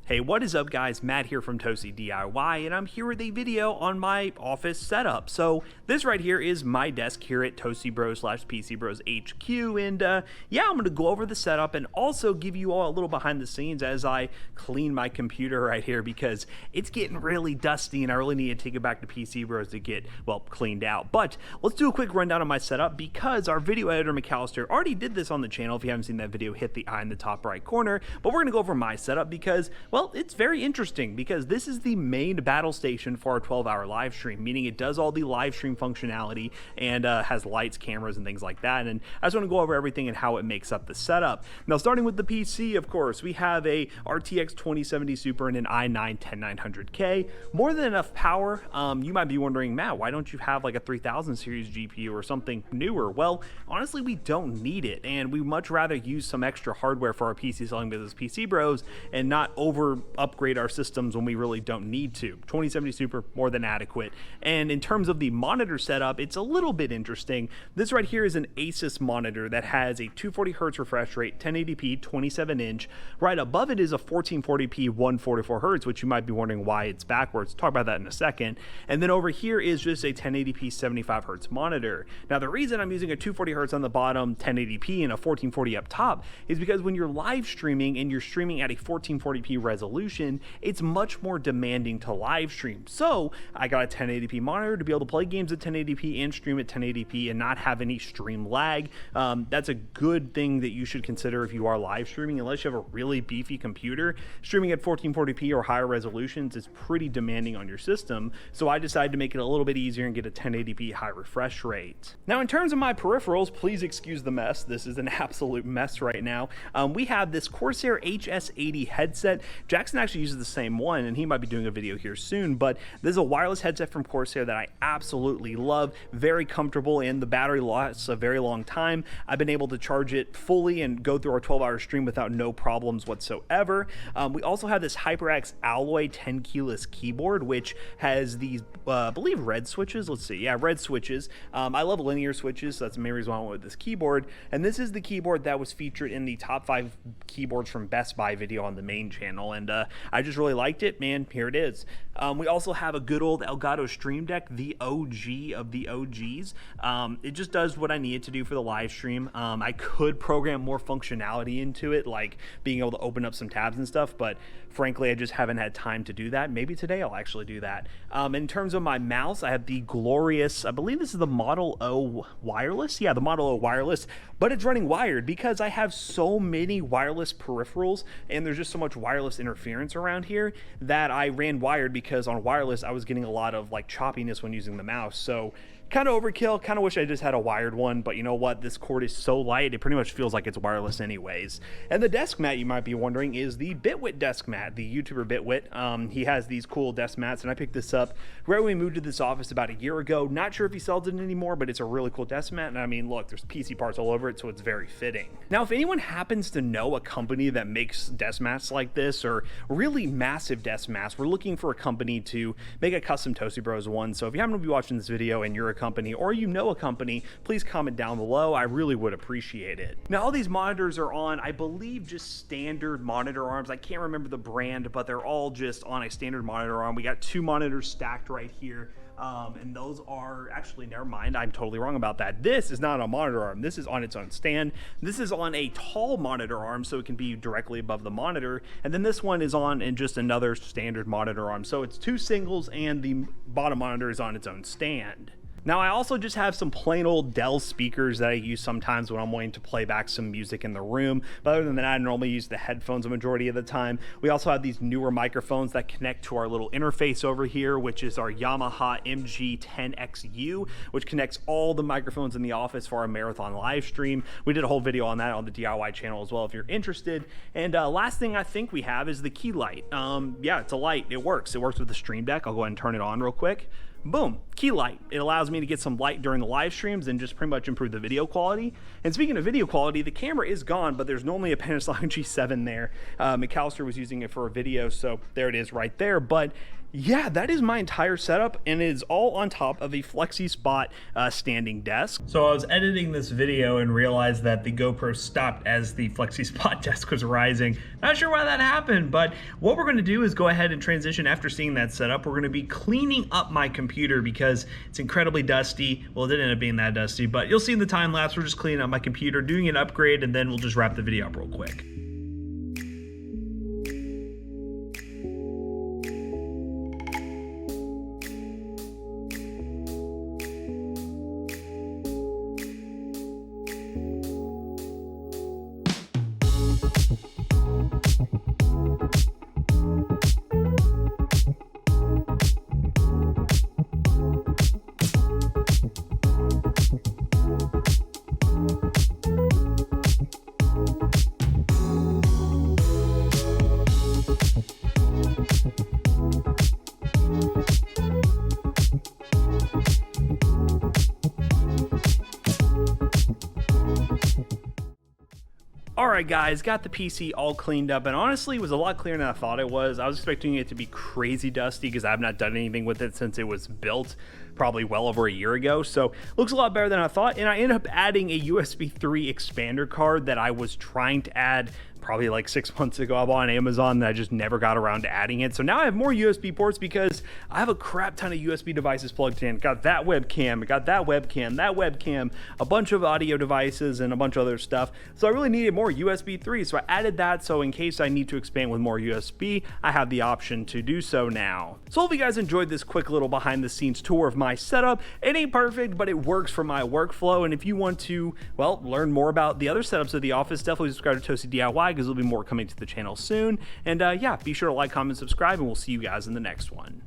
Hey, what is up guys? Matt here from Toasty DIY, and I'm here with a video on my office setup. So this right here is my desk here at Toastybros / PCBros HQ, and yeah, I'm going to go over the setup and also give you all a little behind the scenes as I clean my computer right here because it's getting really dusty and I really need to take it back to PCBros to get, well, cleaned out. But let's do a quick rundown of my setup because our video editor McAllister already did this on the channel. If you haven't seen that video, hit the I in the top right corner. But we're going to go over my setup because, well, it's very interesting because this is the main battle station for our 12-hour live stream, meaning it does all the live stream functionality and has lights, cameras, and things like that. And I just want to go over everything and how it makes up the setup. Now, starting with the PC, of course, we have a RTX 2070 Super and an i9-10900K. More than enough power. You might be wondering, Matt, why don't you have like a 3000 series GPU or something newer? Well, honestly, we don't need it, and we much rather use some extra hardware for our PC selling business PCBros and not upgrade our systems when we really don't need to. 2070 Super, more than adequate. And in terms of the monitor setup, it's a little bit interesting. This right here is an Asus monitor that has a 240 Hz refresh rate, 1080p, 27-inch. Right above it is a 1440p, 144 Hz, which you might be wondering why it's backwards. Talk about that in a second. And then over here is just a 1080p, 75 Hz monitor. Now, the reason I'm using a 240 Hz on the bottom, 1080p, and a 1440 up top is because when you're live streaming and you're streaming at a 1440p resolution, it's much more demanding to live stream. So I got a 1080p monitor to be able to play games at 1080p and stream at 1080p and not have any stream lag. That's a good thing that you should consider if you are live streaming. Unless you have a really beefy computer, streaming at 1440p or higher resolutions is pretty demanding on your system. So I decided to make it a little bit easier and get a 1080p high refresh rate. Now, in terms of my peripherals, please excuse the mess. This is an absolute mess right now. We have this Corsair HS80 headset. Jackson actually uses the same one, and he might be doing a video here soon, but this is a wireless headset from Corsair that I absolutely love. Very comfortable, and the battery lasts a very long time. I've been able to charge it fully and go through our 12-hour stream without no problems whatsoever. We also have this HyperX Alloy 10 keyless keyboard, which has these, I believe, red switches. Let's see. Yeah, red switches. I love linear switches, so that's the main reason why I went with this keyboard. And this is the keyboard that was featured in the top 5 keyboards from Best Buy video on the main channel, and I just really liked it, man. Here it is. We also have a good old Elgato Stream Deck, the OG of the OGs. It just does what I need it to do for the live stream. I could program more functionality into it, like being able to open up some tabs and stuff, but frankly, I just haven't had time to do that. Maybe today I'll actually do that. In terms of my mouse, I have the glorious, I believe this is the Model O wireless. Yeah, the Model O wireless, but it's running wired because I have so many wireless peripherals and there's just so much wireless interference around here that I ran wired because on wireless I was getting a lot of like choppiness when using the mouse. So kind of overkill, kind of wish I just had a wired one, but you know what? This cord is so light, it pretty much feels like it's wireless anyways. And the desk mat, you might be wondering, is the Bitwit desk mat, the YouTuber Bitwit. He has these cool desk mats, and I picked this up right when we moved to this office about a year ago. Not sure if he sells it anymore, but it's a really cool desk mat, and I mean, look, there's PC parts all over it, so it's very fitting. Now, if anyone happens to know a company that makes desk mats like this, or really massive desk mats, we're looking for a company to make a custom Toastybros one, so if you happen to be watching this video and you're a company or you know a company, please comment down below. I really would appreciate it. Now, all these monitors are on, I believe, just standard monitor arms. I can't remember the brand, but they're all just on a standard monitor arm. We got 2 monitors stacked right here. And those are actually, never mind, I'm totally wrong about that. This is not a monitor arm. This is on its own stand. This is on a tall monitor arm, so it can be directly above the monitor. And then this one is on in just another standard monitor arm. So it's 2 singles, and the bottom monitor is on its own stand. Now, I also just have some plain old Dell speakers that I use sometimes when I'm wanting to play back some music in the room. But other than that, I normally use the headphones a majority of the time. We also have these newer microphones that connect to our little interface over here, which is our Yamaha MG10XU, which connects all the microphones in the office for our marathon live stream. We did a whole video on that on the DIY channel as well if you're interested. And last thing I think we have is the key light. Yeah, it's a light. It works. It works with the Stream Deck. I'll go ahead and turn it on real quick. Boom, key light. It allows me to get some light during the live streams and just pretty much improve the video quality. And speaking of video quality, the camera is gone, but there's normally a Panasonic G7 there. McAllister was using it for a video, so there it is right there. But yeah, that is my entire setup, and it is all on top of a Flexi Spot standing desk. So I was editing this video and realized that the GoPro stopped as the Flexi Spot desk was rising. Not sure why that happened, but what we're going to do is go ahead and transition after seeing that setup. We're going to be cleaning up my computer because it's incredibly dusty. Well, it didn't end up being that dusty, but you'll see in the time lapse, we're just cleaning up my computer, doing an upgrade, and then we'll just wrap the video up real quick. Alright guys, got the PC all cleaned up, and honestly it was a lot clearer than I thought it was. I was expecting it to be crazy dusty because I've not done anything with it since it was built probably well over a year ago, so looks a lot better than I thought. And I ended up adding a USB 3 expander card that I was trying to add probably like 6 months ago. I bought on Amazon and I just never got around to adding it. So now I have more USB ports because I have a crap ton of USB devices plugged in. Got that webcam, got that webcam, a bunch of audio devices, and a bunch of other stuff. So I really needed more USB 3. So I added that, so in case I need to expand with more USB, I have the option to do so now. So hope you guys enjoyed this quick little behind the scenes tour of my setup. It ain't perfect, but it works for my workflow. And if you want to, well, learn more about the other setups of the office, definitely subscribe to Toasty DIY because there'll be more coming to the channel soon. And yeah, be sure to like, comment, subscribe, and we'll see you guys in the next one.